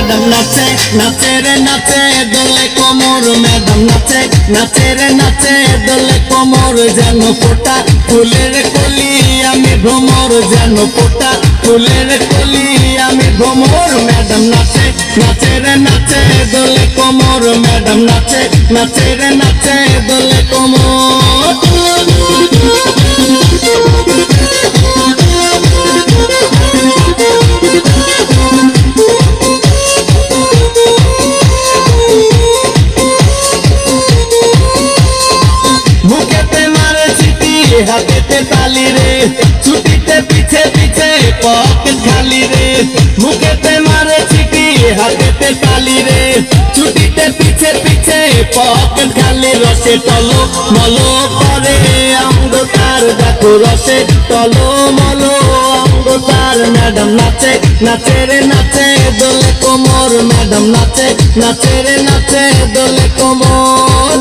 madam নাচে নাচে রে নাচে দোলে কোমর ম্যাডাম নাচে নাচে রে নাচে দোলে কোমর যেন ফোটা ফুলের কলি আমি ভ্রমর যেন ফোটা ফুলের কলি আমি ভ্রমর ম্যাডাম নাচে নাচে রে নাচে দোলে কোমর ম্যাডাম নাচে নাচে রে নাচে দোলে কোমর হাতেতে তালি রে ছুটিতে পিছে পিছে পকেট খালি রে মুখেতে মারে চিঠি হাতেতে তালি রে ছুটিতে পিছে পিছে পকেট খালি রসে টলো মলো করে অঙ্গ তার দেখো রসে টলো মলো অঙ্গ তার ম্যাডাম নাচে নাচে রে নাচে দোলে কোমর ম্যাডাম নাচে নাচে রে নাচে দোলে কোমর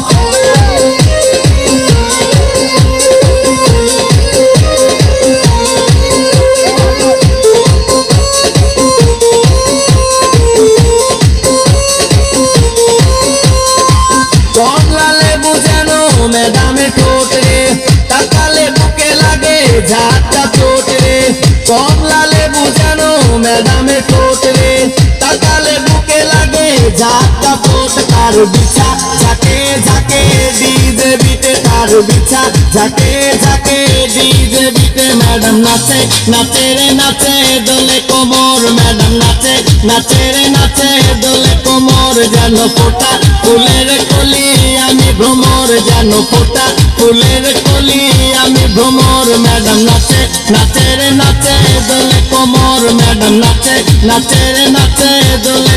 ম্যাডামে ঠোঁট রে তাকালে বুকে লাগে ঝাঁটা চোট রে কমলা লেবু যেন ম্যাডামে ঠোঁট রে তাকালে বুকে লাগে ঝাঁটা চোট তার বিছা ঝাঁকে ঝাঁকে ডিজে বিটে তার বিছা ঝাঁকে ঝাঁকে ডিজে বিটে ম্যাডাম নাচে নাচে রে নাচে দোলে কোমর ম্যাডাম নাচে নাচে রে নাচে দোলে কোমর যেন ফোটা ফুলের কলি আমি ভ্রমর যেন ফোটা ফুলের কলি আমি ভ্রমর ম্যাডাম নাচে নাচে রে নাচে দোলে কোমর ম্যাডাম নাচে নাচে রে নাচে দোলে